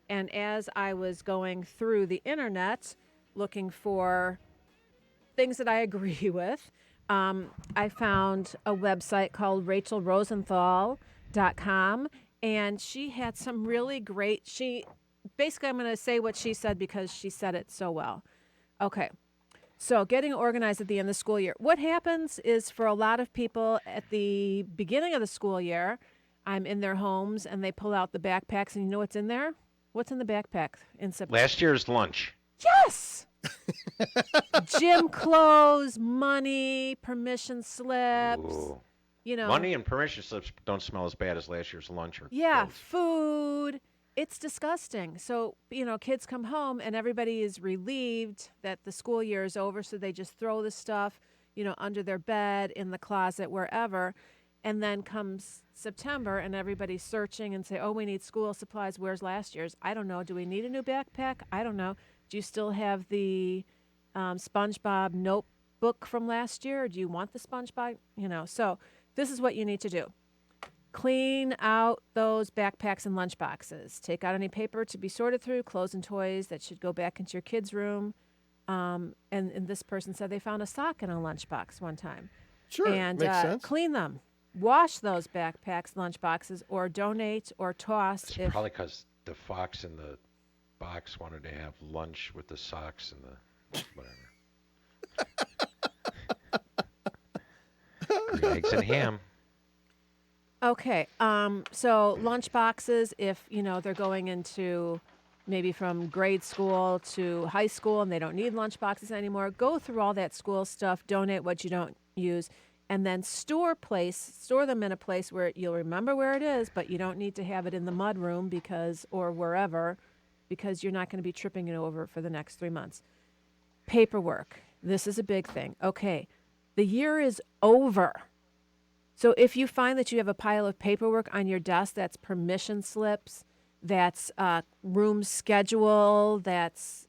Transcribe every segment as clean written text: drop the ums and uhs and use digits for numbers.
And as I was going through the internet looking for things that I agree with, I found a website called RachelRosenthal.com, and she had some really great. Basically, I'm going to say what she said because she said it so well. Okay. So, getting organized at the end of the school year. What happens is for a lot of people at the beginning of the school year, I'm in their homes and they pull out the backpacks, and you know what's in there? What's in the backpack in September? Last year's lunch. Yes! Gym clothes, money, permission slips. Ooh. You know, Money and permission slips don't smell as bad as last year's lunch or yeah, clothes. food. It's disgusting. So, kids come home and everybody is relieved that the school year is over. So they just throw the stuff, under their bed, in the closet, wherever. And then comes September and everybody's searching and say, oh, we need school supplies. Where's last year's? I don't know. Do we need a new backpack? I don't know. Do you still have the SpongeBob notebook from last year? Or do you want the SpongeBob? So this is what you need to do. Clean out those backpacks and lunch boxes. Take out any paper to be sorted through, clothes and toys that should go back into your kid's room. And this person said they found a sock in a lunchbox one time. Sure, and makes sense. Clean them. Wash those backpacks, lunch boxes, or donate or toss. It's probably because the fox in the box wanted to have lunch with the socks and the whatever. Eggs and ham. Okay. So lunch boxes, if they're going into maybe from grade school to high school and they don't need lunch boxes anymore, go through all that school stuff, donate what you don't use, and then store them in a place where you'll remember where it is, but you don't need to have it in the mud room or wherever, because you're not going to be tripping it over for the next 3 months. Paperwork. This is a big thing. Okay. The year is over. So if you find that you have a pile of paperwork on your desk, that's permission slips, that's room schedule, that's,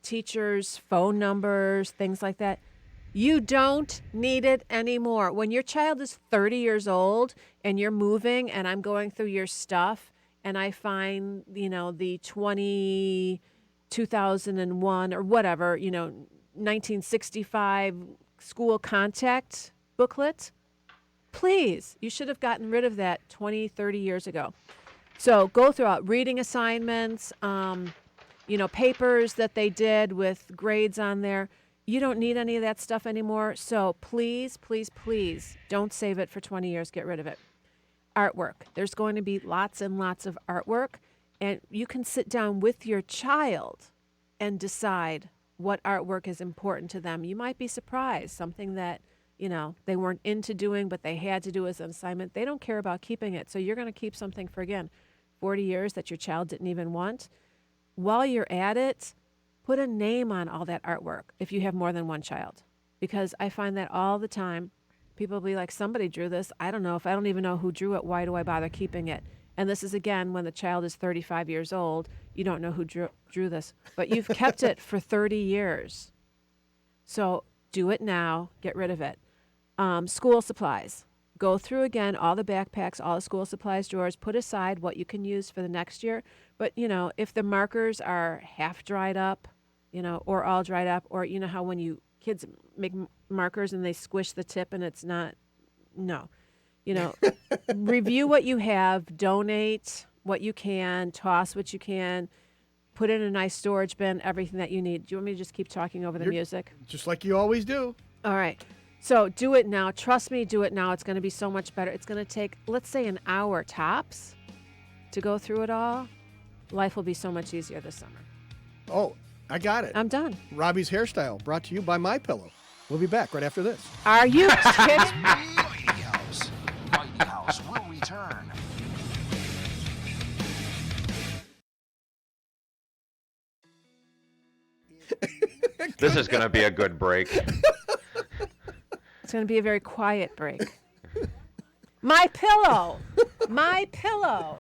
teachers' phone numbers, things like that, you don't need it anymore. When your child is 30 years old and you're moving and I'm going through your stuff and I find, the 2001 or whatever, 1965 school contact booklet, please, you should have gotten rid of that 20, 30 years ago. So go through reading assignments, papers that they did with grades on there. You don't need any of that stuff anymore. So please, please, please don't save it for 20 years. Get rid of it. Artwork. There's going to be lots and lots of artwork. And you can sit down with your child and decide what artwork is important to them. You might be surprised. Something that, they weren't into doing, but they had to do as an assignment. They don't care about keeping it. So you're going to keep something for, 40 years that your child didn't even want. While you're at it, put a name on all that artwork if you have more than one child. Because I find that all the time. People will be like, somebody drew this. I don't know. If I don't even know who drew it, why do I bother keeping it? And this is, again, when the child is 35 years old. You don't know who drew this. But you've kept it for 30 years. So do it now. Get rid of it. School supplies. Go through, again, all the backpacks, all the school supplies drawers. Put aside what you can use for the next year. But, if the markers are half dried up, or all dried up, or how when kids make markers and they squish the tip and it's not, no. Review what you have, donate what you can, toss what you can, put in a nice storage bin, everything that you need. Do you want me to just keep talking over the music? Just like you always do. All right. So do it now. Trust me, do it now. It's going to be so much better. It's going to take, let's say, an hour tops to go through it all. Life will be so much easier this summer. Oh, I got it. I'm done. Robbie's hairstyle, brought to you by MyPillow. We'll be back right after this. Are you kidding? Mighty House will return. This is going to be a good break. It's going to be a very quiet break. My pillow. My pillow.